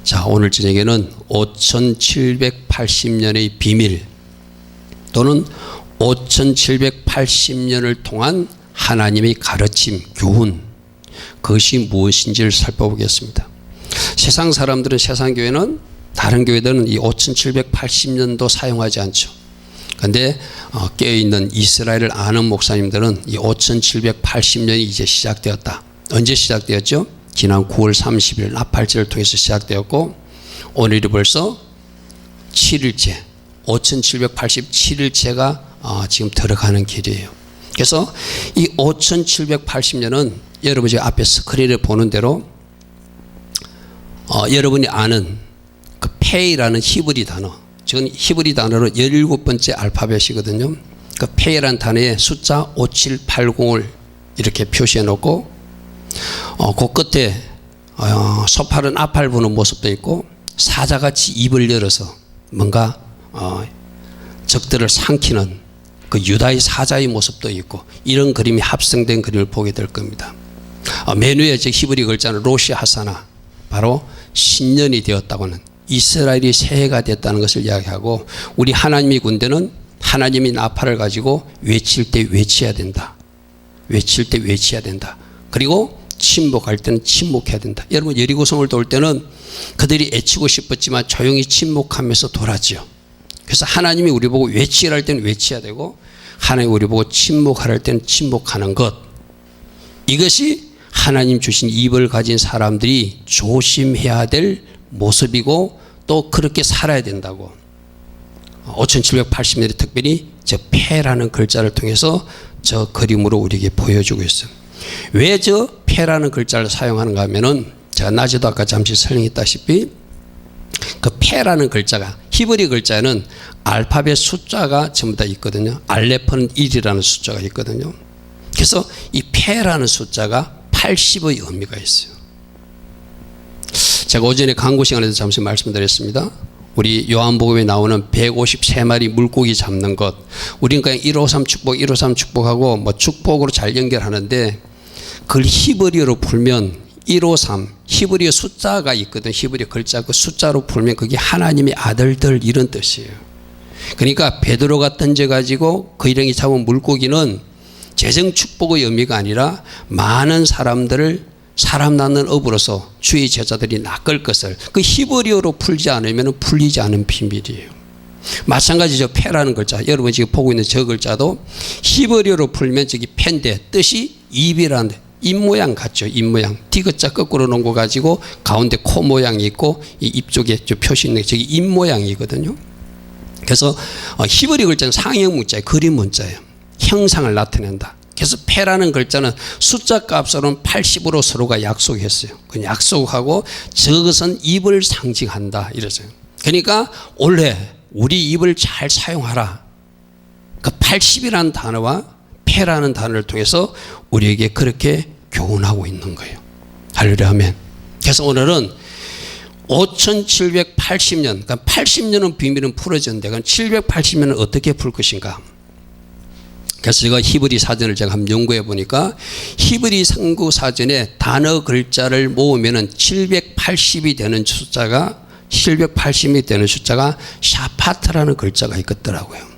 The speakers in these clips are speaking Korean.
자, 오늘 저녁에는 5780년의 비밀 또는 5780년을 통한 하나님의 가르침, 교훈, 그것이 무엇인지를 살펴보겠습니다. 세상 사람들은, 세상 교회는, 다른 교회들은 이 5780년도 사용하지 않죠. 그런데 깨어있는 이스라엘을 아는 목사님들은 이 5780년이 이제 시작되었다. 언제 시작되었죠? 지난 9월 30일 나팔절을 통해서 시작되었고, 오늘이 벌써 7일째, 5787일째가 지금 들어가는 길이에요. 그래서 이 5780년은 여러분 지금 앞에 스크린에 보는 대로 여러분이 아는 그 페이라는 히브리 단어, 지금 히브리 단어로 17번째 알파벳이거든요. 그 페이라는 단어에 숫자 5780을 이렇게 표시해 놓고, 그 끝에 소팔은 앞을 부는 모습도 있고, 사자같이 입을 열어서 뭔가 적들을 삼키는 그 유다의 사자의 모습도 있고, 이런 그림이 합성된 그림을 보게 될 겁니다. 맨 위에 즉 히브리 글자는 로시 하사나, 바로 신년이 되었다고는, 이스라엘이 새해가 됐다는 것을 이야기하고, 우리 하나님의 군대는 하나님이 나팔을 가지고 외칠 때 외쳐야 된다. 외칠 때 외쳐야 된다. 그리고 침묵할 때는 침묵해야 된다. 여러분, 여리고성을 돌 때는 그들이 애치고 싶었지만 조용히 침묵하면서 돌았죠. 그래서 하나님이 우리 보고 외치라 할 때는 외쳐야 되고, 하나님이 우리 보고 침묵하라 할 때는 침묵하는 것, 이것이 하나님 주신 입을 가진 사람들이 조심해야 될 모습이고, 또 그렇게 살아야 된다고 5780년에 특별히 저 패라는 글자를 통해서 저 그림으로 우리에게 보여주고 있어요. 왜 저 패라는 글자를 사용하는가 하면은, 제가 낮에도 아까 잠시 설명했다시피 그 패라는 글자가, 히브리 글자에는 알파벳 숫자가 전부 다 있거든요. 알레프는 1이라는 숫자가 있거든요. 그래서 이 패라는 숫자가 80의 의미가 있어요. 제가 오전에 강구 시간에도 잠시 말씀드렸습니다. 우리 요한복음에 나오는 153마리 물고기 잡는 것, 우리는 그냥 153 축복, 153 축복하고 뭐 축복으로 잘 연결하는데, 그걸 히브리어로 풀면 153, 히브리어 숫자가 있거든. 히브리어 글자 그 숫자로 풀면 그게 하나님의 아들들, 이런 뜻이에요. 그러니까 베드로가 던져가지고 그 일행이 잡은 물고기는 재정 축복의 의미가 아니라 많은 사람들을 사람 낳는 업으로서 주의 제자들이 낚을 것을, 그 히브리어로 풀지 않으면 풀리지 않은 비밀이에요. 마찬가지죠. 패라는 글자, 여러분 지금 보고 있는 저 글자도 히브리어로 풀면 저기 패인데 뜻이 입이라는, 입 모양 같죠. 입 모양. 디귿자 거꾸로 놓은 거 가지고 가운데 코 모양이 있고, 이 입 쪽에 저 표시 있는 게 저기 입 모양이거든요. 그래서 히브리 글자는 상형 문자예요. 그림 문자예요. 형상을 나타낸다. 그래서 패라는 글자는 숫자 값으로는 80으로 서로가 약속했어요. 그 약속하고 저것은 입을 상징한다, 이러죠. 그러니까 원래 우리 입을 잘 사용하라. 그 80이라는 단어와 패라는 단어를 통해서 우리에게 그렇게 교훈하고 있는 거예요. 할렐루야, 아멘. 그래서 오늘은 5780년, 그러니까 80년은 비밀은 풀어졌는데, 780년은 어떻게 풀 것인가. 그래서 제가 히브리 사전을 제가 한번 연구해 보니까, 히브리 상구 사전에 단어 글자를 모으면은 780이 되는 숫자가, 780이 되는 숫자가 샤파트라는 글자가 있겠더라고요.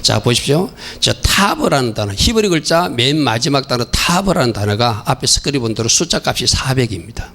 자, 보십시오. 저 타브라는 단어, 히브리 글자 맨 마지막 단어 타브라는 단어가 앞에 스크린 본 대로 숫자 값이 400입니다.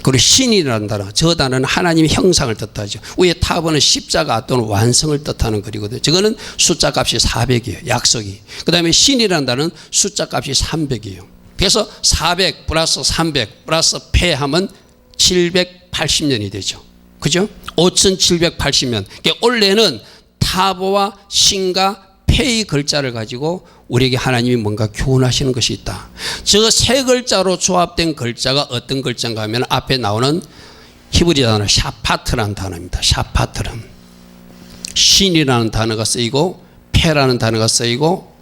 그리고 신이라는 단어, 저 단어는 하나님의 형상을 뜻하죠. 위에 타브는 십자가 또는 완성을 뜻하는 글이거든요. 저거는 숫자 값이 400이에요. 약속이. 그 다음에 신이라는 단어는 숫자 값이 300이에요. 그래서 400 플러스 300 플러스 패 하면 780년이 되죠. 그죠? 5780년. 그러니까 원래는 타보와 신과 패의 글자를 가지고 우리에게 하나님이 뭔가 교훈하시는 것이 있다. 저 세 글자로 조합된 글자가 어떤 글자인가 하면 앞에 나오는 히브리 단어 샤파트라는 단어입니다. 샤파트는 신이라는 단어가 쓰이고 패라는 단어가 쓰이고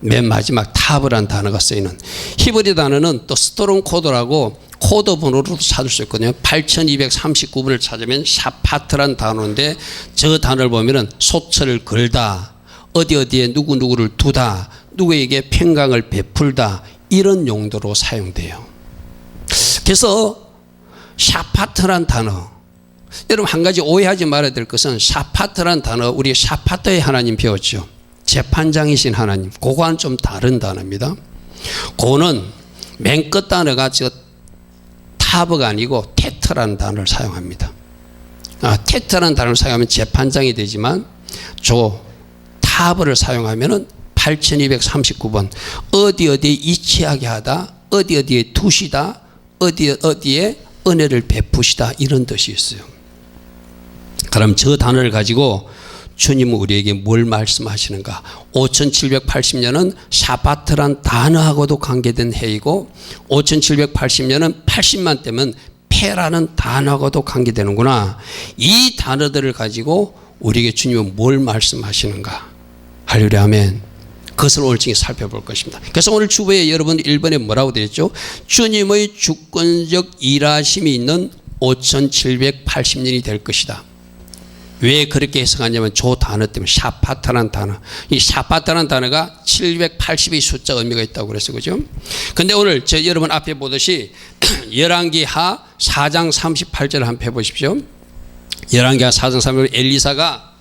맨 마지막 타브라는 단어가 쓰이는, 히브리 단어는 또 스토론 코드라고 코드 번호로도 찾을 수 있거든요. 8239번을 찾으면 샤파트라는 단어인데, 저 단어를 보면은 소처를 걸다, 어디에 누구누구를 두다, 누구에게 평강을 베풀다, 이런 용도로 사용돼요. 그래서 샤파트란 단어, 여러분 한 가지 오해하지 말아야 될 것은 샤파트란 단어, 우리 샤파트의 하나님 배웠죠. 재판장이신 하나님. 그거와는 좀 다른 단어입니다. 그거는 맨 끝 단어가 저 타브가 아니고 테트라는 단어를 사용합니다. 테트라는 단어를 사용하면 재판장이 되지만 저 타브를 사용하면은 8239번 어디에 이치하게 하다, 어디에 두시다, 어디에 은혜를 베푸시다, 이런 뜻이 있어요. 그럼 저 단어를 가지고 주님은 우리에게 뭘 말씀하시는가? 5780년은 샤바트란 단어하고도 관계된 해이고 5780년은 80만 때면 패라는 단어하고도 관계되는구나. 이 단어들을 가지고 우리에게 주님은 뭘 말씀하시는가? 할렐루야, 아멘. 그것을 오늘 지금 살펴볼 것입니다. 그래서 오늘 주보에 여러분 1번에 뭐라고 되어 있죠? 주님의 주권적 일하심이 있는 5780년이 될 것이다. 왜 그렇게 해석하냐면 저 단어 때문에, 샤파타라는 단어. 이 샤파타라는 단어가 780의 숫자 의미가 있다고 그랬어요. 그죠? 근데 오늘 여러분 앞에 보듯이 열왕기하 4장 38절을 한번 해보십시오. 열왕기하 4장 38절, 엘리사가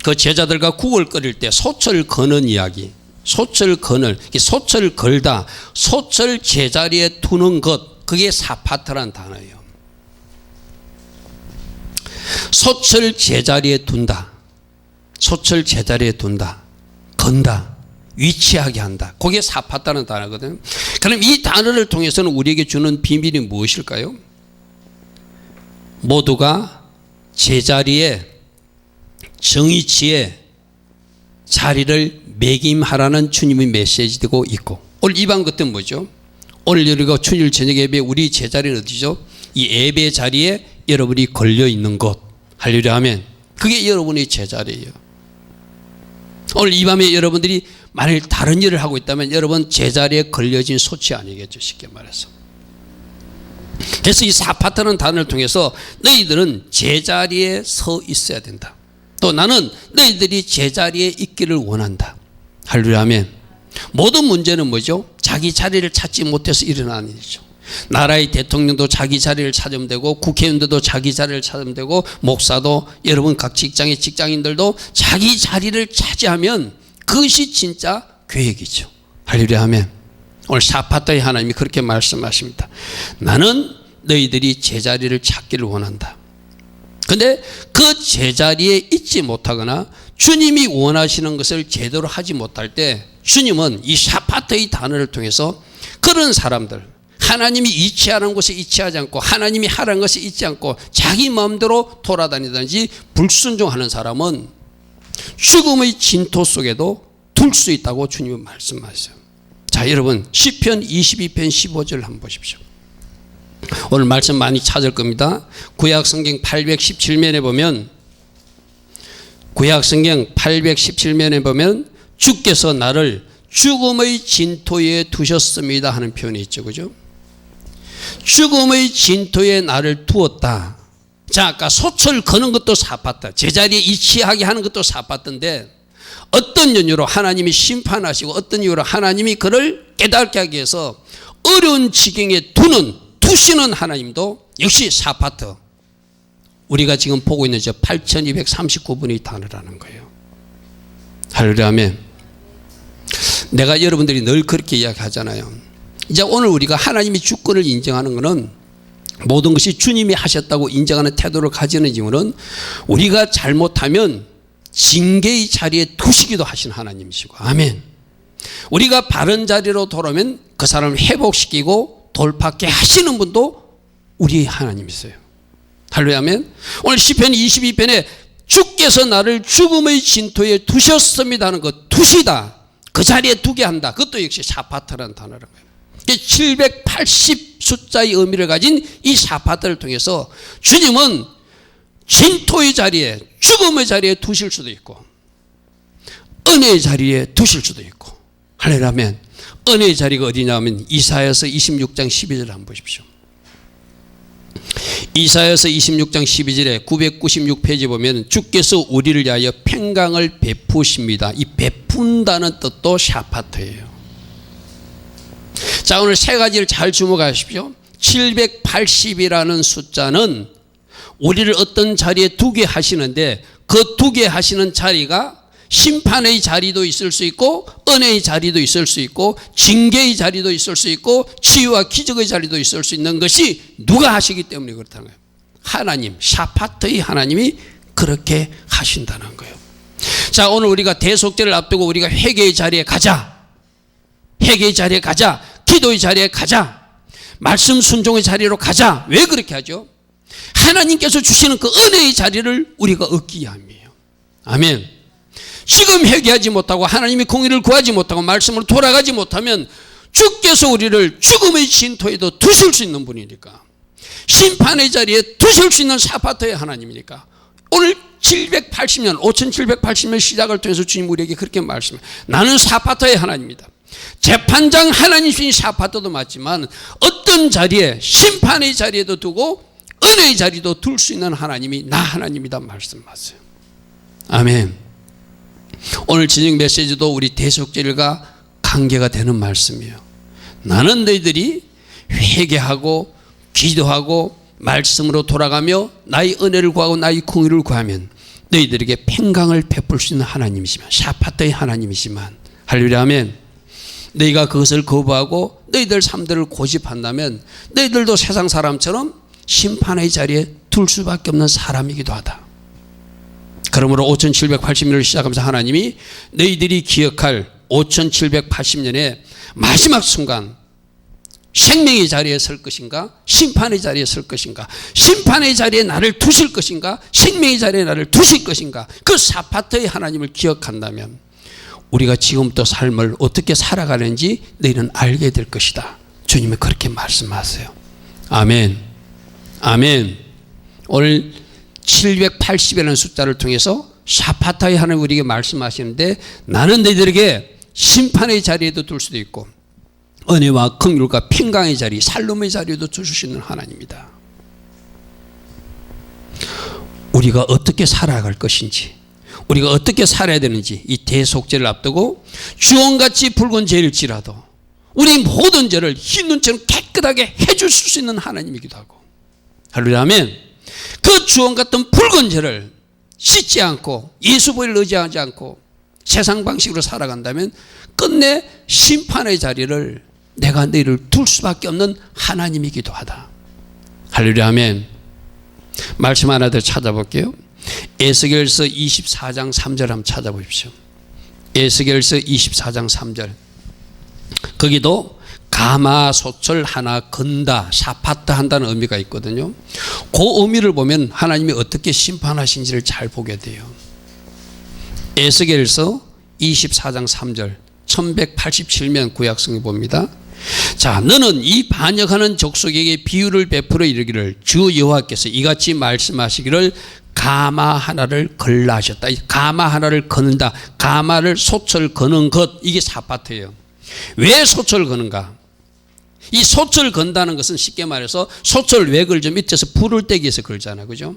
그 제자들과 국을 끓일 때 소철 거는 이야기, 소철 걸다, 소철 제자리에 두는 것, 그게 사파트라는 단어예요. 소철 제자리에 둔다, 소철 제자리에 둔다, 건다, 위치하게 한다, 그게 사파트라는 단어거든요. 그럼 이 단어를 통해서는 우리에게 주는 비밀이 무엇일까요? 모두가 제자리에, 정의치에 자리를 매김하라는 주님의 메시지되고 있고, 오늘 이방 것은 뭐죠? 오늘 우리가 주일 저녁 예배 우리 제자리는 어디죠? 이 예배 자리에 여러분이 걸려 있는 것. 할렐루야, 아멘. 그게 여러분의 제자리예요. 오늘 이 밤에 여러분들이 만일 다른 일을 하고 있다면 여러분 제자리에 걸려진 소치 아니겠죠, 쉽게 말해서. 그래서 이 사파트라는 단어를 통해서 너희들은 제자리에 서 있어야 된다. 또 나는 너희들이 제자리에 있기를 원한다. 할렐루야, 아멘. 모든 문제는 뭐죠? 자기 자리를 찾지 못해서 일어나는 일이죠. 나라의 대통령도 자기 자리를 찾으면 되고, 국회의원들도 자기 자리를 찾으면 되고, 목사도, 여러분 각 직장의 직장인들도 자기 자리를 차지하면 그것이 진짜 계획이죠. 할렐루야, 아멘. 오늘 샤파타의 하나님이 그렇게 말씀하십니다. 나는 너희들이 제자리를 찾기를 원한다. 근데 그 제자리에 있지 못하거나 주님이 원하시는 것을 제대로 하지 못할 때 주님은 이 샤파트의 단어를 통해서 그런 사람들, 하나님이 이치하는 곳에 이치하지 않고 하나님이 하라는 것에 있지 않고 자기 마음대로 돌아다니든지 불순종하는 사람은 죽음의 진토 속에도 둘 수 있다고 주님은 말씀하세요. 자, 여러분 시편 22편 15절 한번 보십시오. 오늘 말씀 많이 찾을 겁니다. 구약성경 817면에 보면, 구약성경 817면에 보면 주께서 나를 죽음의 진토에 두셨습니다 하는 표현이 있죠. 그죠? 죽음의 진토에 나를 두었다. 자, 아까 소철 거는 것도 사파트, 제자리에 이치하게 하는 것도 사파트인데 어떤 연유로 하나님이 심판하시고 어떤 이유로 하나님이 그를 깨닫게 하기 위해서 어려운 지경에 두시는 하나님도 역시 사파트. 우리가 지금 보고 있는 저 8239분의 단어라는 거예요. 할렐루야, 아멘. 내가 여러분들이 늘 그렇게 이야기하잖아요. 이제 오늘 우리가 하나님의 주권을 인정하는 것은 모든 것이 주님이 하셨다고 인정하는 태도를 가지는 이유는 우리가 잘못하면 징계의 자리에 두시기도 하신 하나님이시고, 아멘. 우리가 바른 자리로 돌아오면 그 사람을 회복시키고 돌파케 하시는 분도 우리 하나님이세요. 할렐루야, 아멘. 오늘 시편 22편에 주께서 나를 죽음의 진토에 두셨습니다 하는 것, 두시다, 그 자리에 두게 한다, 그것도 역시 샤파트라는 단어라는 거예요. 780 숫자의 의미를 가진 이 샤파트를 통해서 주님은 진토의 자리에, 죽음의 자리에 두실 수도 있고 은혜의 자리에 두실 수도 있고. 할렐루야, 아멘. 은혜의 자리가 어디냐면 이사야서 26장 12절 한번 보십시오. 이사야서 26장 12절에 996페이지 보면 주께서 우리를 위하여 평강을 베푸십니다. 이 베푼다는 뜻도 샤파트예요. 자, 오늘 세 가지를 잘 주목하십시오. 780이라는 숫자는 우리를 어떤 자리에 두게 하시는데 그 두게 하시는 자리가 심판의 자리도 있을 수 있고 은혜의 자리도 있을 수 있고 징계의 자리도 있을 수 있고 치유와 기적의 자리도 있을 수 있는 것이 누가 하시기 때문에 그렇다는 거예요. 하나님, 샤파트의 하나님이 그렇게 하신다는 거예요. 자, 오늘 우리가 대속죄를 앞두고 우리가 회개의 자리에 가자. 회개의 자리에 가자. 기도의 자리에 가자. 말씀 순종의 자리로 가자. 왜 그렇게 하죠? 하나님께서 주시는 그 은혜의 자리를 우리가 얻기 위함이에요. 아멘. 지금 회개하지 못하고 하나님이 공의를 구하지 못하고 말씀으로 돌아가지 못하면 주께서 우리를 죽음의 진토에도 두실 수 있는 분이니까, 심판의 자리에 두실 수 있는 샤파트의 하나님이니까 오늘 780년 5780년 시작을 통해서 주님 우리에게 그렇게 말씀해요. 나는 샤파트의 하나님이다. 재판장 하나님이신 샤파트도 맞지만 어떤 자리에 심판의 자리에도 두고 은혜의 자리도 둘 수 있는 하나님이 나 하나님이다 말씀하세요. 아멘. 오늘 진영 메시지도 우리 대속죄일과 관계가 되는 말씀이에요. 나는 너희들이 회개하고 기도하고 말씀으로 돌아가며 나의 은혜를 구하고 나의 공의를 구하면 너희들에게 평강을 베풀 수 있는 하나님이시면, 샤파트의 하나님이시만, 할렐루야 아멘. 너희가 그것을 거부하고 너희들 삶들을 고집한다면 너희들도 세상 사람처럼 심판의 자리에 둘 수밖에 없는 사람이기도 하다. 그러므로 5780년을 시작하면서 하나님이 너희들이 기억할 5780년의 마지막 순간 생명의 자리에 설 것인가 심판의 자리에 설 것인가, 심판의 자리에 나를 두실 것인가 생명의 자리에 나를 두실 것인가, 그 샤파트의 하나님을 기억한다면 우리가 지금부터 삶을 어떻게 살아가는지 너희는 알게 될 것이다. 주님은 그렇게 말씀하세요. 아멘. 아멘. 오늘 780이라는 숫자를 통해서 샤파타의 하나님 우리에게 말씀하시는데, 나는 너희들에게 심판의 자리에도 둘 수도 있고 은혜와 긍휼과 평강의 자리, 살롬의 자리에도 둘 수 있는 하나님이다. 우리가 어떻게 살아갈 것인지, 우리가 어떻게 살아야 되는지, 이 대속죄를 앞두고 주홍같이 붉은 죄일지라도 우리 모든 죄를 흰 눈처럼 깨끗하게 해줄 수 있는 하나님이기도 하고, 할렐루야 아멘. 그 주홍 같은 붉은 죄를 씻지 않고 예수 보혈을 의지하지 않고 세상 방식으로 살아간다면 끝내 심판의 자리를 내가 너희를 둘 수밖에 없는 하나님이기도 하다. 할렐루야 아멘. 말씀 하나 더 찾아볼게요. 에스겔서 24장 3절 한번 찾아보십시오. 에스겔서 24장 3절. 거기도 가마소철 하나 건다, 샤파트 한다는 의미가 있거든요. 그 의미를 보면 하나님이 어떻게 심판하신지를 잘 보게 돼요. 에스겔서 24장 3절 1187면 구약성에 봅니다. 자, 너는 이 반역하는 족속에게 비유를 베풀어 이르기를 주 여호와께서 이같이 말씀하시기를 가마 하나를 걸라 하셨다. 이 가마 하나를 거는다. 가마를 소철 거는 것, 이게 샤파트예요. 왜 소철 거는가? 이 소철 건다는 것은 쉽게 말해서 소철 왜 걸죠? 밑에서 불을 떼기 위해서 걸잖아요. 그죠?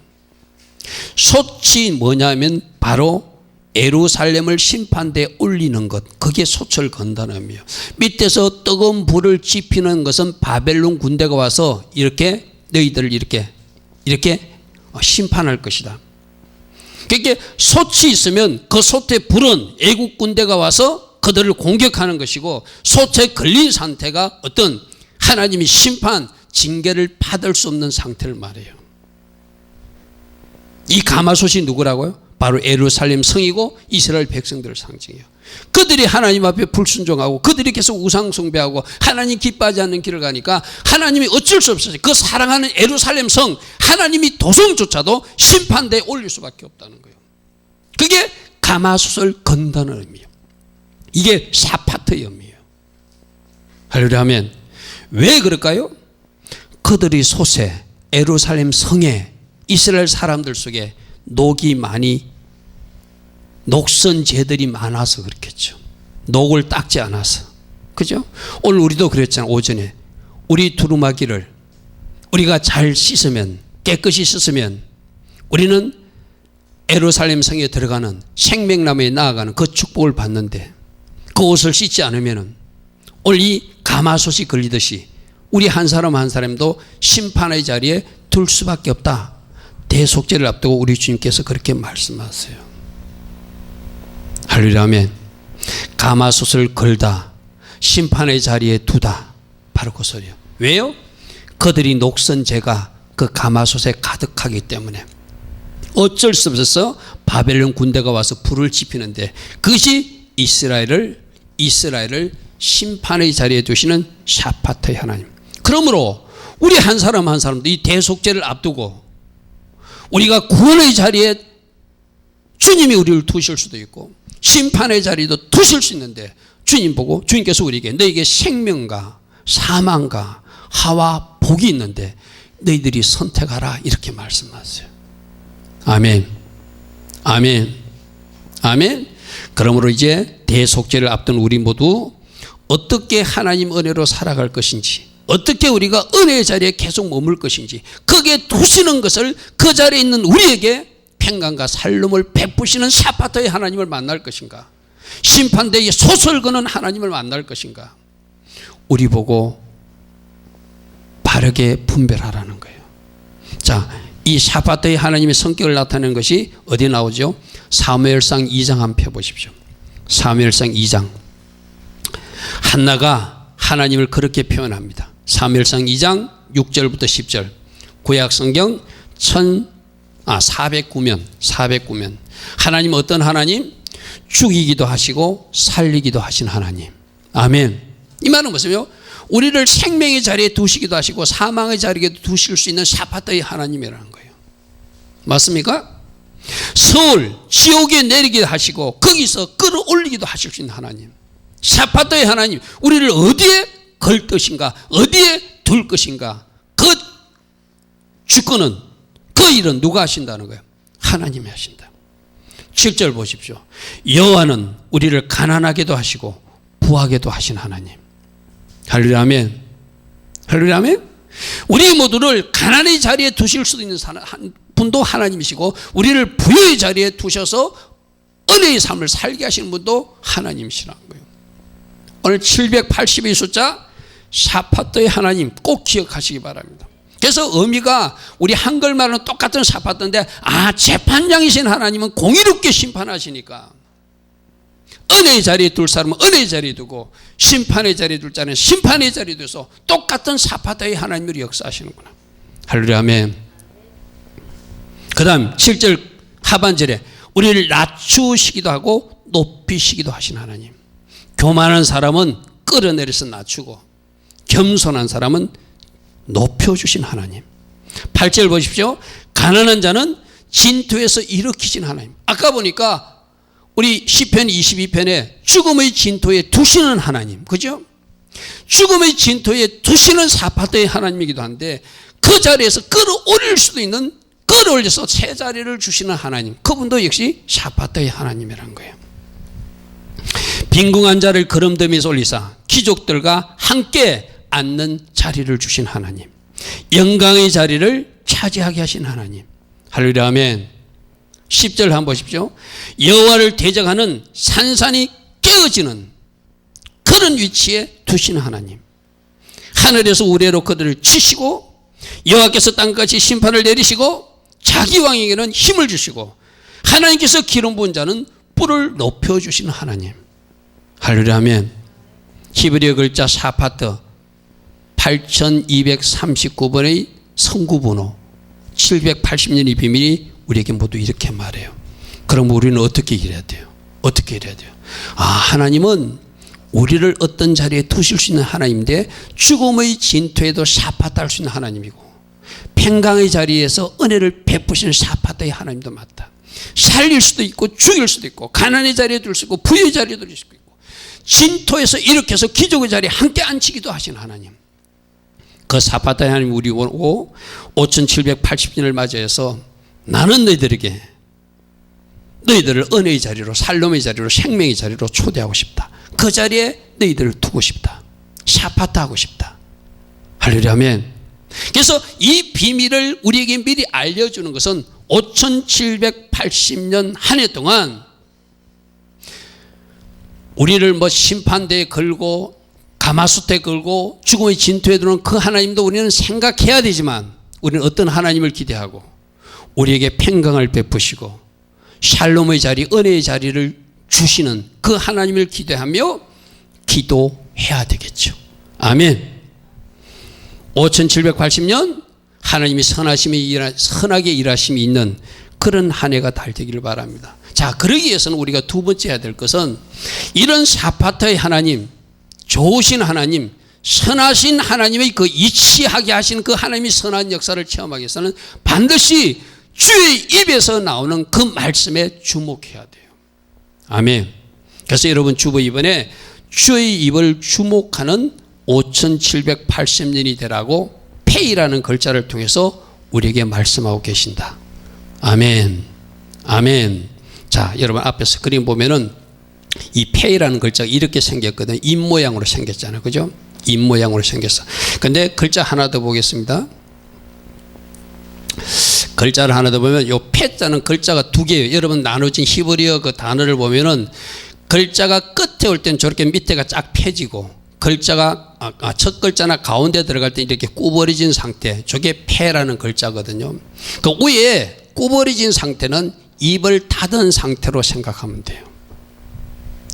솥이 뭐냐면 바로 예루살렘을 심판대에 올리는 것, 그게 소철 건다는 의미예요. 밑에서 뜨거운 불을 지피는 것은 바벨론 군대가 와서 이렇게 너희들을 이렇게 심판할 것이다. 그러니까 솥이 있으면 그 솥의 불은 애국 군대가 와서 그들을 공격하는 것이고, 솥에 걸린 상태가 어떤 하나님이 심판, 징계를 받을 수 없는 상태를 말해요. 이 가마솥이 누구라고요? 바로 예루살렘 성이고 이스라엘 백성들을 상징해요. 그들이 하나님 앞에 불순종하고 그들이 계속 우상 숭배하고 하나님 기뻐하지 않는 길을 가니까 하나님이 어쩔 수 없어요. 그 사랑하는 예루살렘 성, 하나님이 도성조차도 심판대에 올릴 수밖에 없다는 거예요. 그게 가마솥을 건다는 의미예요. 이게 샤파트의 의미예요. 할렐루야 하면 왜 그럴까요? 그들이 솥에 예루살렘 성에 이스라엘 사람들 속에 녹이 많이, 녹선죄들이 많아서 그렇겠죠. 녹을 닦지 않아서. 그죠? 오늘 우리도 그랬잖아요. 오전에 우리 두루마기를 우리가 잘 씻으면, 깨끗이 씻으면 우리는 예루살렘 성에 들어가는 생명나무에 나아가는 그 축복을 받는데, 그 옷을 씻지 않으면 오늘 이 가마솥이 걸리듯이 우리 한 사람 한 사람도 심판의 자리에 둘 수밖에 없다. 대속죄를 앞두고 우리 주님께서 그렇게 말씀하세요. 할렐루야 아멘. 가마솥을 걸다 심판의 자리에 두다. 바로 그 소리예요. 왜요? 그들이 녹슨 죄가 그 가마솥에 가득하기 때문에 어쩔 수 없어서 바벨론 군대가 와서 불을 지피는데 그것이 이스라엘을 심판의 자리에 두시는 샤파트의 하나님. 그러므로 우리 한 사람 한 사람도 이 대속죄를 앞두고 우리가 구원의 자리에 주님이 우리를 두실 수도 있고 심판의 자리도 두실 수 있는데 주님 보고 주님께서 우리에게 너에게 생명과 사망과 하와 복이 있는데 너희들이 선택하라 이렇게 말씀하세요. 아멘. 아멘. 아멘. 그러므로 이제 대속죄를 앞둔 우리 모두 어떻게 하나님 은혜로 살아갈 것인지, 어떻게 우리가 은혜의 자리에 계속 머물 것인지, 거기에 두시는 것을 그 자리에 있는 우리에게 평강과 살림을 베푸시는 샤파트의 하나님을 만날 것인가, 심판대에 솥을 거는 하나님을 만날 것인가, 우리 보고 바르게 분별하라는 거예요. 자, 이 샤파트의 하나님의 성격을 나타내는 것이 어디 나오죠? 사무엘상 2장 한번 펴보십시오. 사무엘상 2장. 한나가 하나님을 그렇게 표현합니다. 사무엘상 2장 6절부터 10절. 구약성경 409면 하나님 어떤 하나님? 죽이기도 하시고 살리기도 하신 하나님. 아멘. 이 말은 무엇이요? 우리를 생명의 자리에 두시기도 하시고 사망의 자리에 두실 수 있는 샤파트의 하나님이라는 거예요. 맞습니까? 서울 지옥에 내리기도 하시고 거기서 끌어올리기도 하실 수 있는 하나님. 샤파트의 하나님. 우리를 어디에 걸 것인가, 어디에 둘 것인가, 그 주권은, 그 일은 누가 하신다는 거예요? 하나님이 하신다. 7절 보십시오. 여호와는 우리를 가난하게도 하시고 부하게도 하신 하나님. 할렐루야 아멘. 할렐루야 아멘. 우리 모두를 가난의 자리에 두실 수도 있는 분도 하나님이시고 우리를 부여의 자리에 두셔서 은혜의 삶을 살게 하시는 분도 하나님이시라는 거예요. 오늘 780의 숫자 샤파트의 하나님 꼭 기억하시기 바랍니다. 그래서 의미가 우리 한글말은 똑같은 샤파트인데 재판장이신 하나님은 공의롭게 심판하시니까 은혜의 자리에 둘 사람은 은혜의 자리에 두고 심판의 자리에 둘 자는 심판의 자리에 두서 똑같은 샤파트의 하나님으로 역사하시는구나. 할렐루야 아멘. 그 다음 7절 하반절에 우리를 낮추시기도 하고 높이시기도 하신 하나님. 교만한 사람은 끌어내려서 낮추고 겸손한 사람은 높여주신 하나님. 8절 보십시오. 가난한 자는 진토에서 일으키신 하나님. 아까 보니까 우리 시편 22편에 죽음의 진토에 두시는 하나님, 그죠? 죽음의 진토에 두시는 샤파트의 하나님이기도 한데 그 자리에서 끌어올릴 수도 있는, 끌어올려서 새 자리를 주시는 하나님, 그분도 역시 샤파트의 하나님이라는 거예요. 빈궁한 자를 거름더미에서 올리사 귀족들과 함께 앉는 자리를 주신 하나님, 영광의 자리를 차지하게 하신 하나님. 할렐루야 아멘. 10절 한번 보십시오. 여호와를 대적하는 산산이 깨어지는 그런 위치에 두시는 하나님. 하늘에서 우레로 그들을 치시고 여호와께서 땅까지 심판을 내리시고 자기 왕에게는 힘을 주시고 하나님께서 기름 부은 자는 뿔을 높여주시는 하나님. 할렐루야 아멘. 히브리어 글자 샤파트 8239번의 성구번호 780년의 비밀이 우리에게 모두 이렇게 말해요. 그럼 우리는 어떻게 일해야 돼요? 어떻게 일해야 돼요? 하나님은 우리를 어떤 자리에 두실 수 있는 하나님인데 죽음의 진토에도 샤파트 할 수 있는 하나님이고 평강의 자리에서 은혜를 베푸시는 샤파트의 하나님도 맞다. 살릴 수도 있고 죽일 수도 있고 가난의 자리에 둘 수 있고 부의 자리에 둘 수 있고 진토에서 일으켜서 기적의 자리에 함께 앉히기도 하신 하나님. 그 샤파트의 하나님 우리 오고 5780년을 맞이해서 나는 너희들에게 너희들을 은혜의 자리로 살림의 자리로 생명의 자리로 초대하고 싶다. 그 자리에 너희들을 두고 싶다. 샤파트 하고 싶다. 할렐루야 아멘. 그래서 이 비밀을 우리에게 미리 알려주는 것은 5780년 한 해 동안 우리를 심판대에 걸고 가마솥에 걸고 죽음의 진토에 들어오는 그 하나님도 우리는 생각해야 되지만 우리는 어떤 하나님을 기대하고 우리에게 평강을 베푸시고 샬롬의 자리, 은혜의 자리를 주시는 그 하나님을 기대하며 기도해야 되겠죠. 아멘. 5780년 하나님이 선하게 일하심이 있는 그런 한 해가 되기를 바랍니다. 자, 그러기 위해서는 우리가 두 번째 해야 될 것은 이런 사파터의 하나님, 좋으신 하나님, 선하신 하나님의 그 이치하게 하시는 그 하나님의 선한 역사를 체험하기 위해서는 반드시 주의 입에서 나오는 그 말씀에 주목해야 돼요. 아멘. 그래서 여러분 주보 이번에 주의 입을 주목하는 5780년이 되라고 페이라는 글자를 통해서 우리에게 말씀하고 계신다. 아멘. 아멘. 자, 여러분 앞에서 그림 보면은 이 페이라는 글자가 이렇게 생겼거든요. 입 모양으로 생겼잖아요. 그죠? 입 모양으로 생겼어. 근데 글자 하나 더 보겠습니다. 글자를 하나 더 보면 요 페자는 글자가 두 개예요. 여러분 나눠진 히브리어 그 단어를 보면은 글자가 끝에 올 때는 저렇게 밑에가 쫙 펴지고 글자가 첫 글자나 가운데 들어갈 때 이렇게 구부러진 상태, 저게 페라는 글자거든요. 그 위에 구부러진 상태는 입을 닫은 상태로 생각하면 돼요.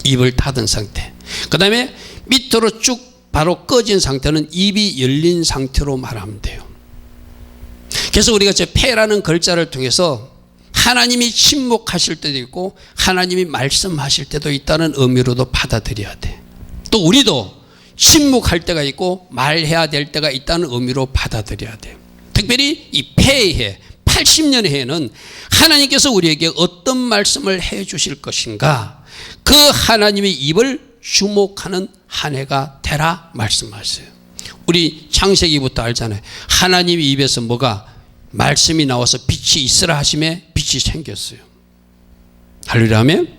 입을 닫은 상태. 그 다음에 밑으로 쭉 바로 꺼진 상태는 입이 열린 상태로 말하면 돼요. 그래서 우리가 저 페라는 글자를 통해서 하나님이 침묵하실 때도 있고 하나님이 말씀하실 때도 있다는 의미로도 받아들여야 돼. 또 우리도 침묵할 때가 있고 말해야 될 때가 있다는 의미로 받아들여야 돼요. 특별히 이 폐의 해, 80년 해에는 하나님께서 우리에게 어떤 말씀을 해 주실 것인가, 그 하나님의 입을 주목하는 한 해가 되라 말씀하세요. 우리 창세기부터 알잖아요. 하나님의 입에서 뭐가 말씀이 나와서 빛이 있으라 하심에 빛이 생겼어요. 할렐루야 아멘.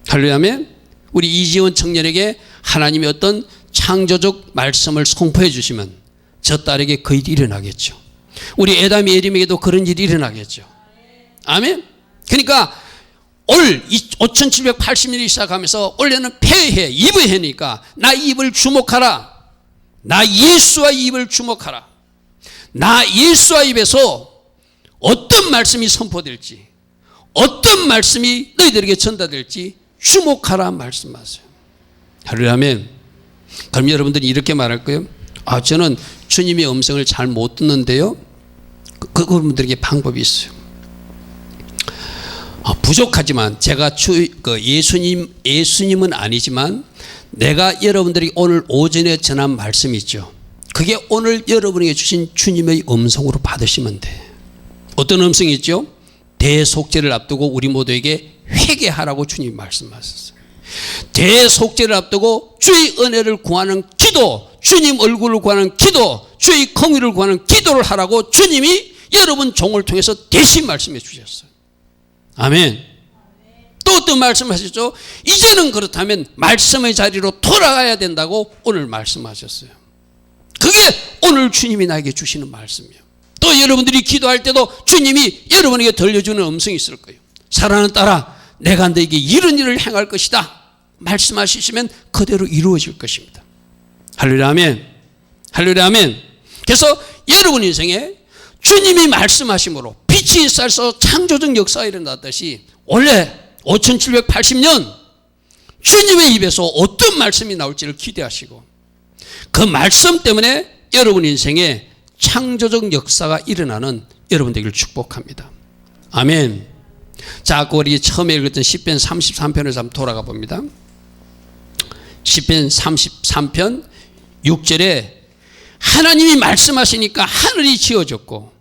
할렐루야 아멘. 우리 이지원 청년에게 하나님의 어떤 창조적 말씀을 선포해 주시면 저 딸에게 그 일이 일어나겠죠. 우리 에담이 에림에게도 그런 일이 일어나겠죠. 아멘. 그러니까 올 5780년이 시작하면서 올해는 폐해, 입의 해니까 나 입을 주목하라. 나 예수와 입을 주목하라. 나 예수와 입에서 어떤 말씀이 선포될지, 어떤 말씀이 너희들에게 전달될지 주목하라 말씀하세요. 할렐루야 아멘. 그럼 여러분들이 이렇게 말할 거예요. 저는 주님의 음성을 잘 못 듣는데요. 그분들에게 방법이 있어요. 부족하지만 제가 예수님은 아니지만 내가 여러분들이 오늘 오전에 전한 말씀이 있죠. 그게 오늘 여러분에게 주신 주님의 음성으로 받으시면 돼. 어떤 음성이 있죠? 대속죄를 앞두고 우리 모두에게 회개하라고 주님이 말씀하셨어요. 대속죄를 앞두고 주의 은혜를 구하는 기도, 주님 얼굴을 구하는 기도, 주의 공의를 구하는 기도를 하라고 주님이 여러분 종을 통해서 대신 말씀해 주셨어요. 아멘. 또 어떤 말씀을 하셨죠? 이제는 그렇다면 말씀의 자리로 돌아가야 된다고 오늘 말씀하셨어요. 그게 오늘 주님이 나에게 주시는 말씀이에요. 또 여러분들이 기도할 때도 주님이 여러분에게 들려주는 음성이 있을 거예요. 사랑하는 딸아, 내가 너에게 이런 일을 행할 것이다 말씀하시면 그대로 이루어질 것입니다. 할렐루야 아멘. 할렐루야 아멘. 그래서 여러분 인생에 주님이 말씀하심으로 빛이 있어서 창조적 역사가 일어났듯이 원래 5780년 주님의 입에서 어떤 말씀이 나올지를 기대하시고 그 말씀 때문에 여러분 인생에 창조적 역사가 일어나는 여러분 되기를 축복합니다. 아멘. 자, 우리 처음에 읽었던 시편 33편에서 한번 돌아가 봅니다. 시편 33편 6절에 하나님이 말씀하시니까 하늘이 지어졌고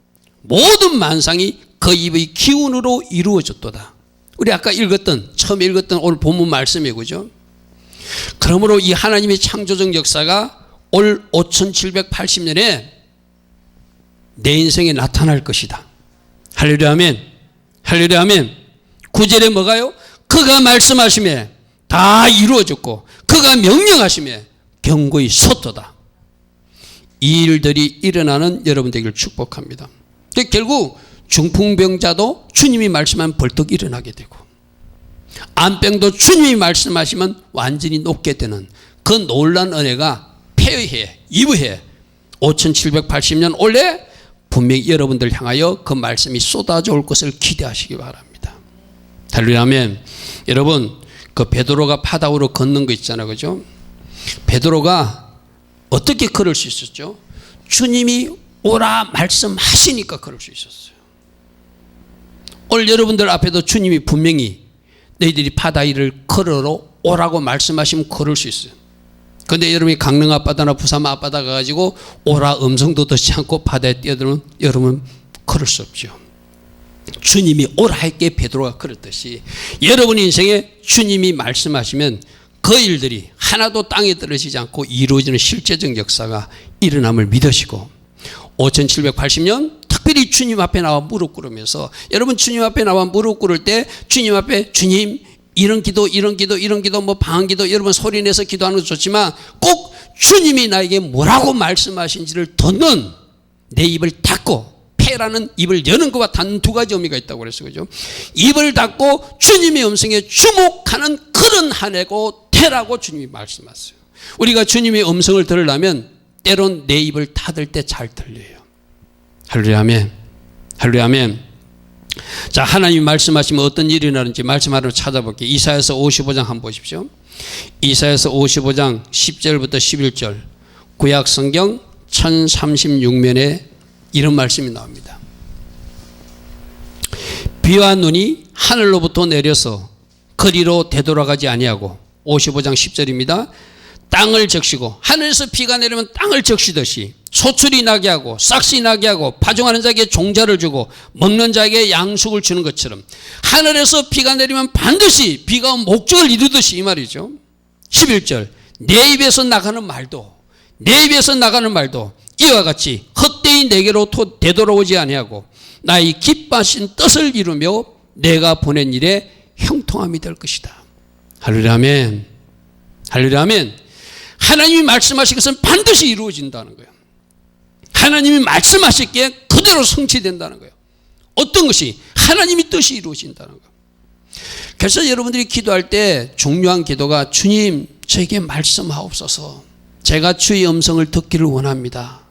모든 만상이 그 입의 기운으로 이루어졌도다. 우리 아까 처음에 읽었던 오늘 본문 말씀이에요. 그죠? 그러므로 이 하나님의 창조적 역사가 올 5780년에 내 인생에 나타날 것이다. 할렐루야 아멘. 할렐루야 아멘. 9절에 뭐가요? 그가 말씀하심에 다 이루어졌고 그가 명령하심에 경고히 섰도다. 이 일들이 일어나는 여러분 되기를 축복합니다. 결국 중풍병자도 주님이 말씀하면 벌떡 일어나게 되고 암병도 주님이 말씀하시면 완전히 녹게 되는 그 놀라운 은혜가 폐해, 이브해 5780년 올해 분명히 여러분들 향하여 그 말씀이 쏟아져 올 것을 기대하시기 바랍니다. 할렐루야 아멘. 여러분 그 베드로가 바다 위로 걷는 거 있잖아요. 그죠? 베드로가 어떻게 걸을 수 있었죠? 주님이 오라 말씀하시니까 걸을 수 있었어요. 오늘 여러분들 앞에도 주님이 분명히 너희들이 바다 위를 걸으러 오라고 말씀하시면 걸을 수 있어요. 그런데 여러분이 강릉 앞바다나 부산 앞바다 가가지고 오라 음성도 듣지 않고 바다에 뛰어들면 여러분 걸을 수 없죠. 주님이 오라 할게 베드로가 걸었듯이 여러분 인생에 주님이 말씀하시면 그 일들이 하나도 땅에 떨어지지 않고 이루어지는 실제적 역사가 일어남을 믿으시고 5780년 특별히 주님 앞에 나와 무릎 꿇으면서 여러분 주님 앞에 나와 무릎 꿇을 때 주님 앞에 주님 이런 기도 뭐 방언기도 여러분 소리내서 기도하는 것도 좋지만 꼭 주님이 나에게 뭐라고 말씀하신지를 듣는 내 입을 닫고 폐라는 입을 여는 것과 단 두 가지 의미가 있다고 그랬어요. 그죠? 입을 닫고 주님의 음성에 주목하는 그런 한 해고 태라고 주님이 말씀하셨어요. 우리가 주님의 음성을 들으려면 때론 내 입을 닫을 때 잘 들려요. 할렐루야 아멘. 할렐루야 아멘. 자, 하나님이 말씀하시면 어떤 일이 일어나는지 말씀 하나로 찾아볼게요. 이사야서 55장 한번 보십시오. 이사야서 55장 10절부터 11절 구약 성경 1036면에 이런 말씀이 나옵니다. 비와 눈이 하늘로부터 내려서 거리로 되돌아가지 아니하고 55장 10절입니다. 땅을 적시고 하늘에서 비가 내리면 땅을 적시듯이 소출이 나게 하고 싹이 나게 하고 파종하는 자에게 종자를 주고 먹는 자에게 양식을 주는 것처럼 하늘에서 비가 내리면 반드시 비가 온 목적을 이루듯이 이 말이죠. 11절 내 입에서 나가는 말도 이와 같이 헛되이 내게로 되돌아오지 아니하고 나의 기뻐하신 뜻을 이루며 내가 보낸 일에 형통함이 될 것이다. 할렐루야 아멘. 할렐루야 아멘. 하나님이 말씀하신 것은 반드시 이루어진다는 거예요. 하나님이 말씀하셨기에 그대로 성취된다는 거예요. 어떤 것이 하나님의 뜻이 이루어진다는 거예요. 그래서 여러분들이 기도할 때 중요한 기도가 주님 저에게 말씀하옵소서. 제가 주의 음성을 듣기를 원합니다.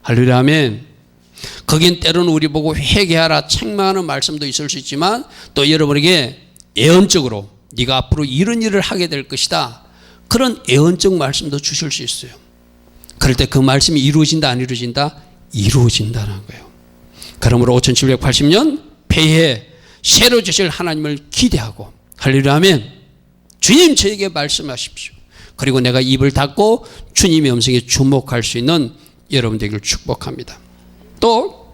할렐루야 아멘. 거긴 때로는 우리 보고 회개하라 책망하는 말씀도 있을 수 있지만 또 여러분에게 예언적으로 네가 앞으로 이런 일을 하게 될 것이다. 그런 예언적 말씀도 주실 수 있어요. 그럴 때 그 말씀이 이루어진다 안 이루어진다? 이루어진다는 거예요. 그러므로 5780년 폐해 새로 주실 하나님을 기대하고 할렐루야 아멘. 주님 저에게 말씀하십시오. 그리고 내가 입을 닫고 주님의 음성에 주목할 수 있는 여러분 되기를 축복합니다. 또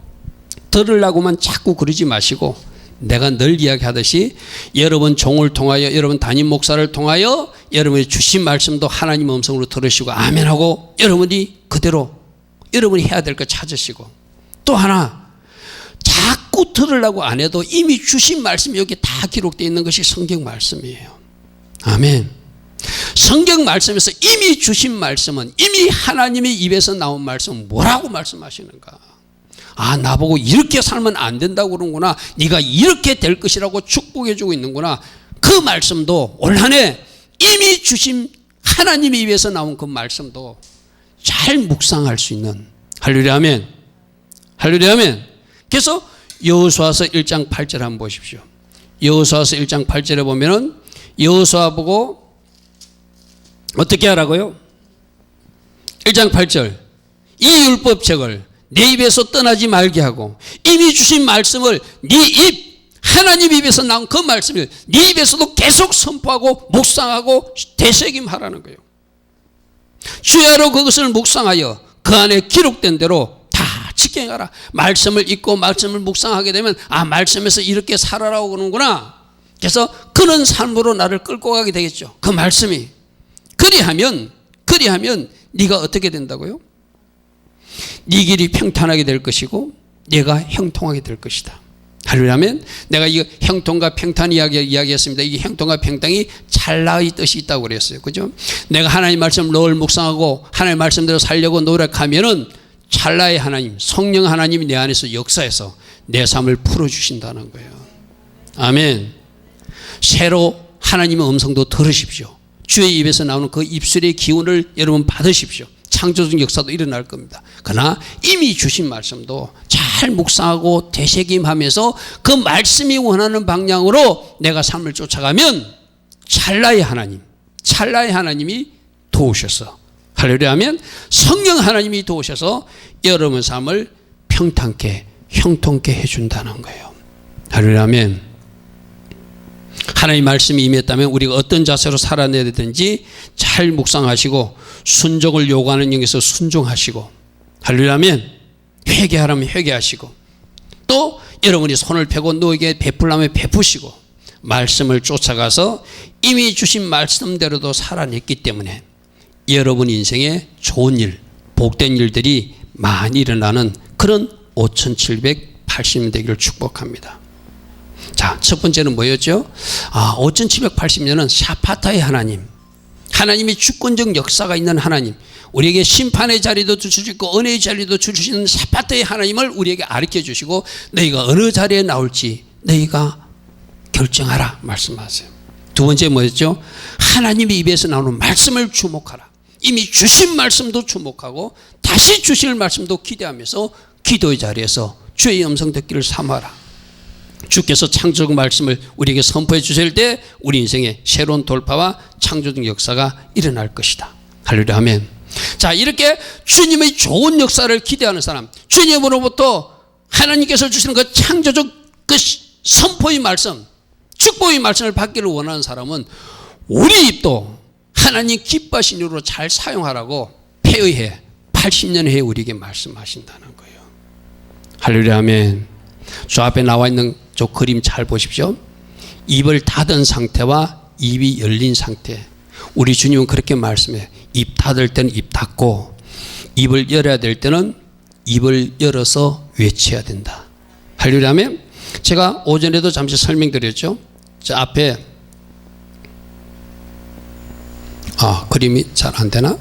들으려고만 자꾸 그러지 마시고 내가 늘 이야기하듯이 여러분 종을 통하여 여러분 담임 목사를 통하여 여러분이 주신 말씀도 하나님 음성으로 들으시고 아멘하고 여러분이 그대로 여러분이 해야 될 거 찾으시고 또 하나 자꾸 들으려고 안 해도 이미 주신 말씀이 여기 다 기록되어 있는 것이 성경 말씀이에요. 아멘. 성경 말씀에서 이미 주신 말씀은 이미 하나님의 입에서 나온 말씀은 뭐라고 말씀하시는가. 아 나보고 이렇게 살면 안 된다고 그러는구나. 네가 이렇게 될 것이라고 축복해 주고 있는구나. 그 말씀도 올 한 해 이미 주신 하나님의 입에서 나온 그 말씀도 잘 묵상할 수 있는 할렐루야 아멘. 할렐루야 아멘. 그래서 여호수아서 1장 8절 한번 보십시오. 여호수아서 1장 8절에 보면은 여호수아 보고 어떻게 하라고요? 1장 8절 이 율법책을 내 입에서 떠나지 말게 하고 이미 주신 말씀을 네 입 하나님 입에서 나온 그 말씀을 네 입에서도 계속 선포하고 묵상하고 되새김하라는 거예요. 주야로 그것을 묵상하여 그 안에 기록된 대로 다 지켜가라. 말씀을 읽고 말씀을 묵상하게 되면 아 말씀에서 이렇게 살아라고 그러는구나. 그래서 그런 삶으로 나를 끌고 가게 되겠죠. 그 말씀이 그리하면 네가 어떻게 된다고요? 네 길이 평탄하게 될 것이고 네가 형통하게 될 것이다. 할렐루야 아멘. 내가 이 형통과 평탄 이야기했습니다. 이게 형통과 평탄이 찰나의 뜻이 있다고 그랬어요. 그죠? 내가 하나님 말씀을 늘 묵상하고 하나님 말씀대로 살려고 노력하면은 찰나의 하나님, 성령 하나님이 내 안에서 역사해서 내 삶을 풀어주신다는 거예요. 아멘. 새로 하나님의 음성도 들으십시오. 주의 입에서 나오는 그 입술의 기운을 여러분 받으십시오. 창조적 역사도 일어날 겁니다. 그러나 이미 주신 말씀도 잘 묵상하고 되새김하면서 그 말씀이 원하는 방향으로 내가 삶을 쫓아가면 찰나의 하나님이 도우셔서, 할렐루야 하면 성령 하나님이 도우셔서 여러분 삶을 평탄케 형통케 해준다는 거예요. 할렐루야 하면 하나님 말씀이 임했다면 우리가 어떤 자세로 살아내야 되든지 잘 묵상하시고 순종을 요구하는 영에서 순종하시고, 할렐루야 하면 회개하라면 회개하시고, 또 여러분이 손을 펴고 너에게 베풀라면 베푸시고, 말씀을 쫓아가서 이미 주신 말씀대로도 살아냈기 때문에 여러분 인생에 좋은 일, 복된 일들이 많이 일어나는 그런 5780년 되기를 축복합니다. 자, 첫 번째는 뭐였죠? 5780년은 샤파타의 하나님, 하나님의 주권적 역사가 있는 하나님, 우리에게 심판의 자리도 주시고 은혜의 자리도 주시는 샤파타의 하나님을 우리에게 가르쳐 주시고, 너희가 어느 자리에 나올지 너희가 결정하라 말씀하세요. 두 번째 뭐였죠? 하나님의 입에서 나오는 말씀을 주목하라. 이미 주신 말씀도 주목하고 다시 주실 말씀도 기대하면서 기도의 자리에서 주의 음성 듣기를 삼아라. 주께서 창조적 말씀을 우리에게 선포해 주실 때 우리 인생에 새로운 돌파와 창조적 역사가 일어날 것이다. 할렐루야 아멘. 자, 이렇게 주님의 좋은 역사를 기대하는 사람, 주님으로부터 하나님께서 주시는 그 창조적 그 선포의 말씀, 축복의 말씀을 받기를 원하는 사람은 우리 입도 하나님 기뻐하신 이유로 잘 사용하라고 폐의해 80년 후에 우리에게 말씀하신다는 거예요. 할렐루야 아멘. 저 앞에 나와 있는 저 그림 잘 보십시오. 입을 닫은 상태와 입이 열린 상태. 우리 주님은 그렇게 말씀해요. 입 닫을 때는 입 닫고 입을 열어야 될 때는 입을 열어서 외쳐야 된다. 할렐루야 아멘. 제가 오전에도 잠시 설명드렸죠. 저 앞에 그림이 잘 안 되나?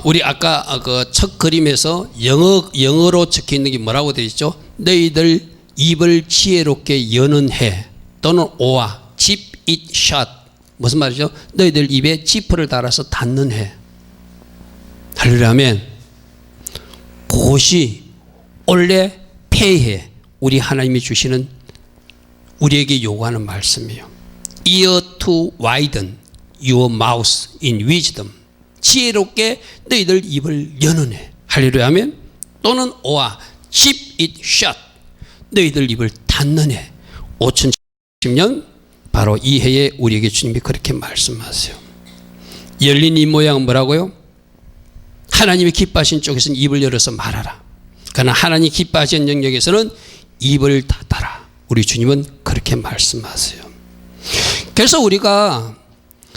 우리 아까 그 첫 그림에서 영어로 적혀 있는 게 뭐라고 되어 있죠? 너희들 입을 지혜롭게 여는 해, 또는 오와 zip it shut. 무슨 말이죠? 너희들 입에 지퍼를 달아서 닫는 해. 할렐루야 아멘. 그것이 원래 폐해, 우리 하나님이 주시는 우리에게 요구하는 말씀이에요. Ear to widen your mouth in wisdom. 지혜롭게 너희들 입을 여는 해. 할렐루야 아멘. 또는 오와 zip it shut. 너희들 입을 닫는 해. 5070년 바로 이 해에 우리에게 주님이 그렇게 말씀하세요. 열린 입 모양은 뭐라고요? 하나님이 기뻐하신 쪽에서는 입을 열어서 말하라. 그러나 하나님 기뻐하시는 영역에서는 입을 닫아라. 우리 주님은 그렇게 말씀하세요. 그래서 우리가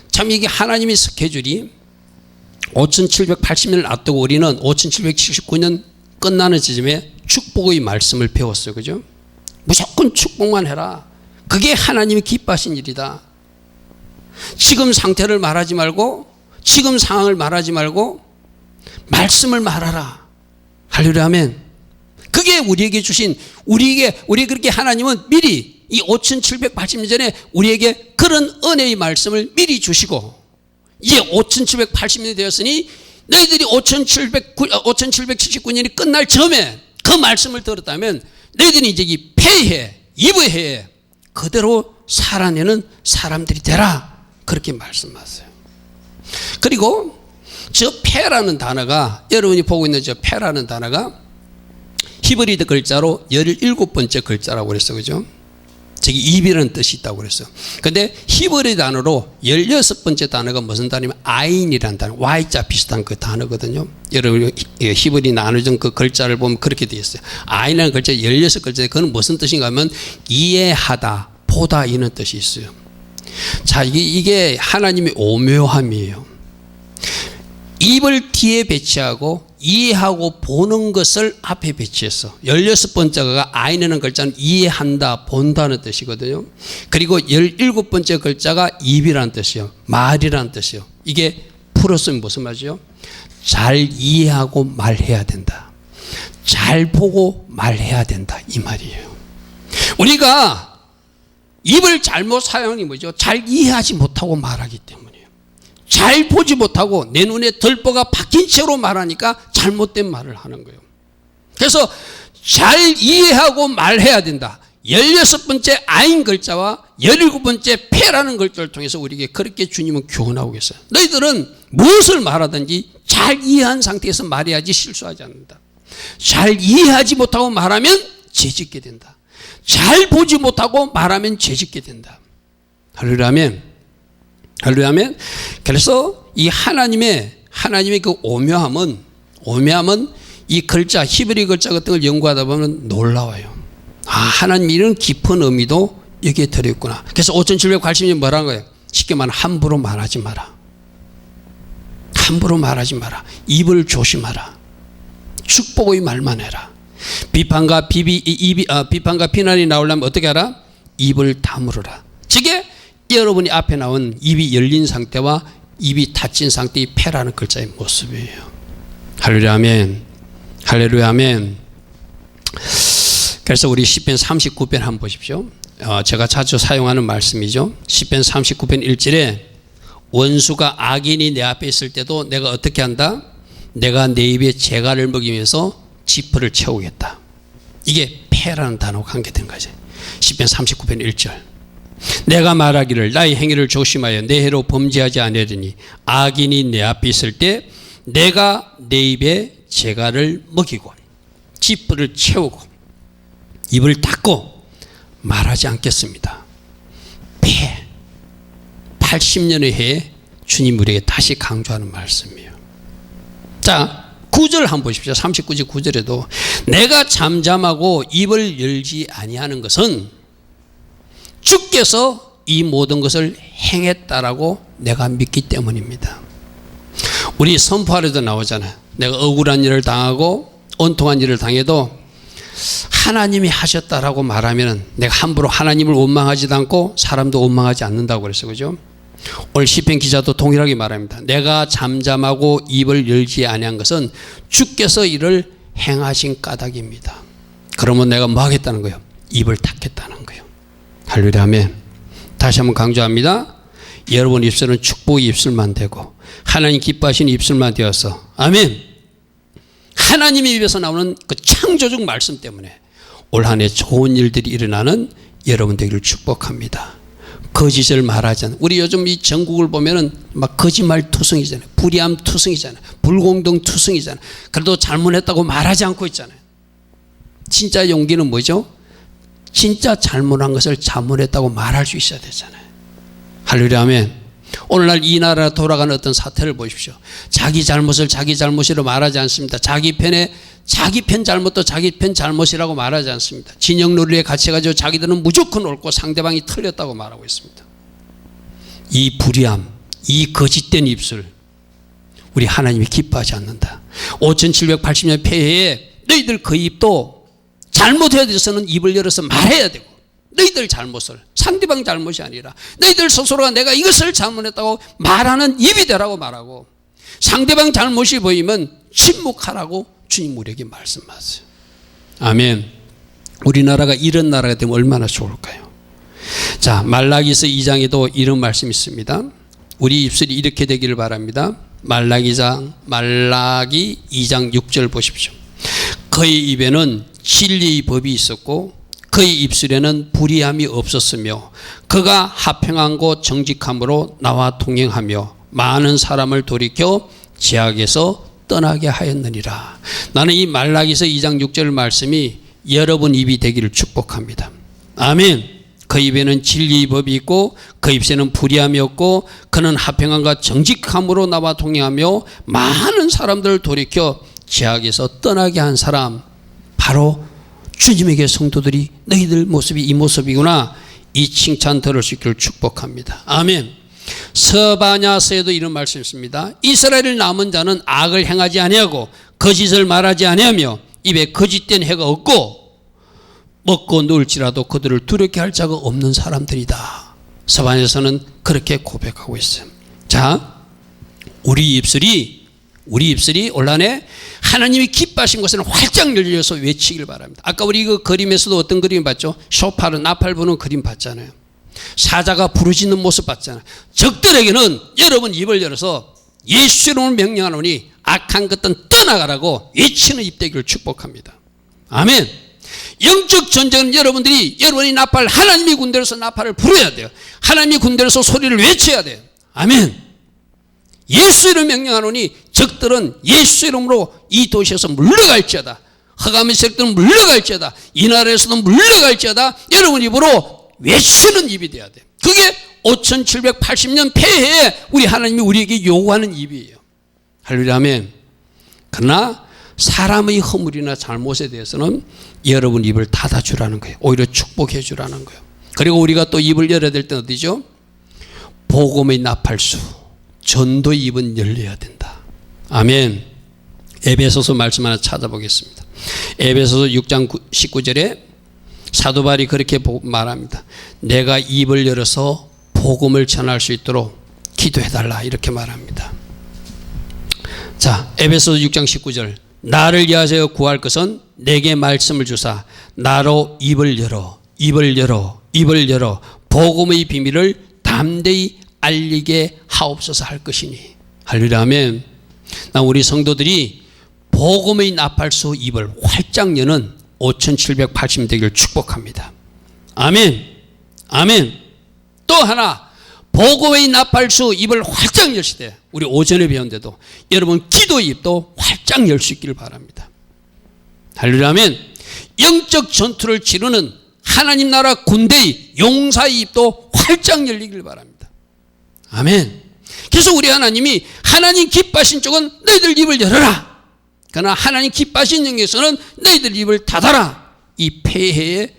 참 이게 하나님의 스케줄이 5780년을 앞두고 우리는 5779년 끝나는 지점에 축복의 말씀을 배웠어요. 그죠? 무조건 축복만 해라. 그게 하나님이 기뻐하신 일이다. 지금 상태를 말하지 말고, 지금 상황을 말하지 말고 말씀을 말하라. 할렐루야 아멘. 그게 우리에게 주신, 우리 그렇게 하나님은 미리 이 5780년 전에 우리에게 그런 은혜의 말씀을 미리 주시고, 이제 5780년이 되었으니 너희들이 5779년이 끝날 점에 그 말씀을 들었다면 너희들이 이제 이 폐해, 입의 해에 그대로 살아내는 사람들이 되라. 그렇게 말씀하세요. 그리고 저 폐라는 단어가, 여러분이 보고 있는 저 폐라는 단어가 히브리드 글자로 17번째 글자라고 그랬어. 그죠? 저기 입이라는 뜻이 있다고 그랬어요. 근데 히브리 단어로 16번째 단어가 무슨 단어냐면 아인이라는 단어, Y자 비슷한 그 단어거든요. 여러분 히브리 나누던 그 글자를 보면 그렇게 되어 있어요. 아인이라는 글자 16글자인데 그건 무슨 뜻인가 하면 이해하다, 보다 이런 뜻이 있어요. 자, 이게 하나님의 오묘함이에요. 입을 뒤에 배치하고 이해하고 보는 것을 앞에 배치했어. 16번째가 아인이라는 글자는 이해한다, 본다는 뜻이거든요. 그리고 17번째 글자가 입이라는 뜻이에요. 말이라는 뜻이에요. 이게 풀었으면 무슨 말이죠? 잘 이해하고 말해야 된다. 잘 보고 말해야 된다. 이 말이에요. 우리가 입을 잘못 사용이 뭐죠? 잘 이해하지 못하고 말하기 때문이에요. 잘 보지 못하고 내 눈에 덜보가 박힌 채로 말하니까 잘못된 말을 하는 거예요. 그래서 잘 이해하고 말해야 된다. 16번째 아인 글자와 17번째 페라는 글자를 통해서 우리에게 그렇게 주님은 교훈하고 계세요. 너희들은 무엇을 말하든지 잘 이해한 상태에서 말해야지 실수하지 않는다. 잘 이해하지 못하고 말하면 죄짓게 된다. 잘 보지 못하고 말하면 죄짓게 된다. 할렐루야 아멘. 할렐루야 아멘. 그래서 이 하나님의 그 오묘함은 이 글자 히브리 글자 같은 걸 연구하다 보면 놀라워요. 아, 하나님이 이런 깊은 의미도 여기에 들어있구나. 그래서 5780년 뭐라는 거예요? 쉽게 말하면 함부로 말하지 마라. 함부로 말하지 마라. 입을 조심하라. 축복의 말만 해라. 비판과 비난이 나오려면 어떻게 하라? 입을 다물어라. 저게 여러분이 앞에 나온 입이 열린 상태와 입이 닫힌 상태의 패라는 글자의 모습이에요. 할렐루야 아멘. 할렐루야 아멘. 그래서 우리 시편 39편 한번 보십시오. 제가 자주 사용하는 말씀이죠. 시편 39편 1절에 원수가 악인이 내 앞에 있을 때도 내가 어떻게 한다? 내가 내 입에 재갈을 먹이면서 지퍼를 채우겠다. 이게 패라는 단어가 관계된 거죠. 시편 39편 1절. 내가 말하기를 나의 행위를 조심하여 내 해로 범죄하지 아니하리니 악인이 내 앞에 있을 때 내가 내 입에 재갈을 먹이고 지퍼를 채우고 입을 닫고 말하지 않겠습니다. 폐 80년의 해에 주님 우리에게 다시 강조하는 말씀이에요. 자 9절 한번 보십시오. 39절 9절에도 내가 잠잠하고 입을 열지 아니하는 것은 주께서 이 모든 것을 행했다라고 내가 믿기 때문입니다. 우리 선포하려도 나오잖아요. 내가 억울한 일을 당하고 온통한 일을 당해도 하나님이 하셨다라고 말하면 내가 함부로 하나님을 원망하지도 않고 사람도 원망하지 않는다고 그랬어요. 그죠? 오늘 시편 기자도 동일하게 말합니다. 내가 잠잠하고 입을 열지 아니한 것은 주께서 이를 행하신 까닭입니다. 그러면 내가 뭐 하겠다는 거예요? 입을 닫겠다는 거예요. 할렐루야 아멘. 다시 한번 강조합니다. 여러분 입술은 축복의 입술만 되고 하나님 기뻐하시는 입술만 되어서 아멘. 하나님의 입에서 나오는 그 창조적 말씀 때문에 올 한 해 좋은 일들이 일어나는 여러분 되기를 축복합니다. 거짓을 말하지 않는. 우리 요즘 이 전국을 보면은 막 거짓말 투성이잖아요. 불의함 투성이잖아요. 불공정 투성이잖아요. 그래도 잘못했다고 말하지 않고 있잖아요. 진짜 용기는 뭐죠? 진짜 잘못한 것을 잘못했다고 말할 수 있어야 되잖아요. 할렐루야 아멘. 오늘날 이 나라 돌아가는 어떤 사태를 보십시오. 자기 잘못을 자기 잘못이라고 말하지 않습니다. 자기 편 잘못도 자기 편 잘못이라고 말하지 않습니다. 진영 논리에 갇혀가지고 자기들은 무조건 옳고 상대방이 틀렸다고 말하고 있습니다. 이 불의함, 이 거짓된 입술 우리 하나님이 기뻐하지 않는다. 5780년 폐해에 너희들 그 입도 잘못해야 돼서는 입을 열어서 말해야 되고 너희들 잘못을 상대방 잘못이 아니라 너희들 스스로가 내가 이것을 잘못했다고 말하는 입이 되라고 말하고 상대방 잘못이 보이면 침묵하라고 주님 우리에게 말씀하세요. 아멘. 우리나라가 이런 나라가 되면 얼마나 좋을까요? 자 말라기서 2장에도 이런 말씀이 있습니다. 우리 입술이 이렇게 되기를 바랍니다. 말라기 2장 6절 보십시오. 그의 입에는 진리의 법이 있었고 그의 입술에는 불의함이 없었으며 그가 화평하고 정직함으로 나와 동행하며 많은 사람을 돌이켜 죄악에서 떠나게 하였느니라. 나는 이 말라기서 2장 6절 말씀이 여러분 입이 되기를 축복합니다. 아멘. 그 입에는 진리의 법이 있고 그 입에는 불의함이 없고 그는 화평함과 정직함으로 나와 동행하며 많은 사람들을 돌이켜 죄악에서 떠나게 한 사람 바로 주님에게 성도들이 너희들 모습이 이 모습이구나 이 칭찬 들을 수 있기를 축복합니다. 아멘. 서바냐서에도 이런 말씀이 있습니다. 이스라엘 남은 자는 악을 행하지 아니하고 거짓을 말하지 아니하며 입에 거짓된 해가 없고 먹고 누울지라도 그들을 두렵게 할 자가 없는 사람들이다. 서바냐서는 그렇게 고백하고 있어요. 자, 우리 입술이 올 한해 하나님이 기뻐하신 것을 활짝 열려서 외치길 바랍니다. 아까 우리 그 그림에서도 어떤 그림 봤죠? 쇼파르 나팔 부는 그림 봤잖아요. 사자가 부르짖는 모습 봤잖아요. 적들에게는 여러분 입을 열어서 예수 이름으로 명령하노니 악한 것들은 떠나가라고 외치는 입 되기를 축복합니다. 아멘. 영적 전쟁은 여러분이 나팔, 하나님의 군대로서 나팔을 부려야 돼요. 하나님의 군대로서 소리를 외쳐야 돼요. 아멘. 예수 이름으로 명령하노니 적들은 예수 이름으로 이 도시에서 물러갈지어다. 흑암의 세력들은 물러갈지어다. 이 나라에서도 물러갈지어다. 여러분 입으로 외치는 입이 돼야 돼요. 그게 5780년 폐해에 우리 하나님이 우리에게 요구하는 입이에요. 할렐루야. 아멘. 그러나 사람의 허물이나 잘못에 대해서는 여러분 입을 닫아주라는 거예요. 오히려 축복해 주라는 거예요. 그리고 우리가 또 입을 열어야 될 때는 어디죠? 복음의 나팔수, 전도의 입은 열려야 된다. 아멘. 에베소서 말씀 하나 찾아보겠습니다. 에베소서 6장 19절에 사도 바울이 그렇게 말합니다. 내가 입을 열어서 복음을 전할 수 있도록 기도해달라 이렇게 말합니다. 자, 에베소서 6장 19절. 나를 위하여 구할 것은 내게 말씀을 주사 나로 입을 열어 복음의 비밀을 담대히 알리게 하옵소서 할 것이니. 할렐루야. 아멘. 우리 성도들이 복음의 나팔수 입을 활짝 여는 5780 되기를 축복합니다. 아멘. 아멘. 또 하나, 복음의 나팔수 입을 활짝 열시되, 우리 오전에 배웠는데도 여러분 기도의 입도 활짝 열 수 있기를 바랍니다. 할렐루야. 아멘. 영적 전투를 치르는 하나님 나라 군대의 용사의 입도 활짝 열리길 바랍니다. 아멘. 그래서 우리 하나님이 하나님 기뻐하신 쪽은 너희들 입을 열어라. 그러나 하나님 기뻐하신 영역에서는 너희들 입을 닫아라. 이 폐해에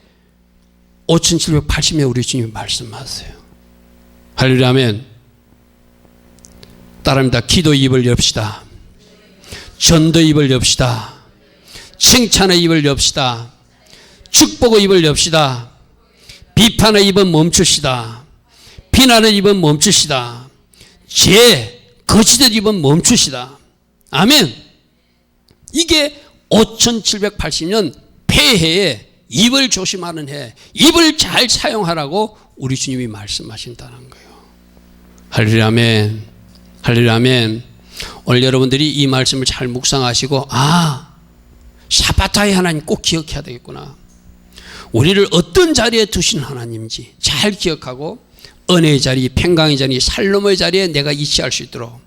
5780년 우리 주님이 말씀하세요. 할렐루야. 아멘. 따라합니다. 기도 입을 엽시다. 전도 입을 엽시다. 칭찬의 입을 엽시다. 축복의 입을 엽시다. 비판의 입은 멈추시다. 비난의 입은 멈추시다. 거짓의 입은 멈추시다. 아멘. 이게 5780년 폐해에 입을 조심하는 해, 입을 잘 사용하라고 우리 주님이 말씀하신다는 거예요. 할렐루야. 아멘. 할렐루야. 아멘. 오늘 여러분들이 이 말씀을 잘 묵상하시고, 샤바타의 하나님 꼭 기억해야 되겠구나. 우리를 어떤 자리에 두신 하나님인지 잘 기억하고, 은혜의 자리, 평강의 자리, 살롬의 자리에 내가 위치할 수 있도록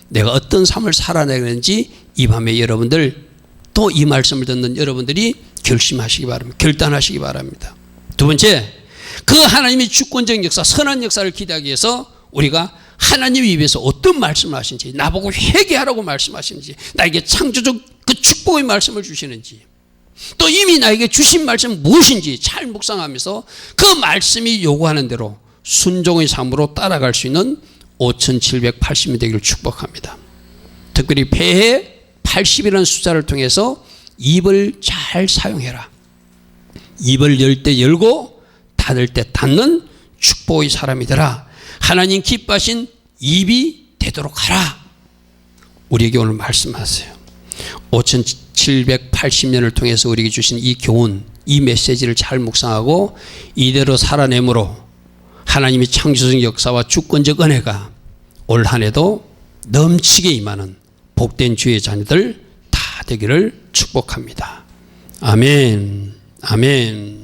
내가 어떤 삶을 살아내는지 이 밤에 여러분들, 또 이 말씀을 듣는 여러분들이 결심하시기 바랍니다. 결단하시기 바랍니다. 두 번째, 그 하나님의 주권적 역사, 선한 역사를 기대하기 위해서 우리가 하나님 입에서 어떤 말씀을 하시는지, 나보고 회개하라고 말씀하시는지, 나에게 창조적 그 축복의 말씀을 주시는지, 또 이미 나에게 주신 말씀은 무엇인지 잘 묵상하면서 그 말씀이 요구하는 대로 순종의 삶으로 따라갈 수 있는 5780년 되기를 축복합니다. 특별히 폐해 80이라는 숫자를 통해서 입을 잘 사용해라. 입을 열 때 열고 닫을 때 닫는 축복의 사람이 되라. 하나님 기뻐하신 입이 되도록 하라. 우리에게 오늘 말씀하세요. 5780년을 통해서 우리에게 주신 이 교훈, 이 메시지를 잘 묵상하고 이대로 살아내므로 하나님의 창조적 역사와 주권적 은혜가 올 한 해도 넘치게 임하는 복된 주의 자녀들 다 되기를 축복합니다. 아멘. 아멘.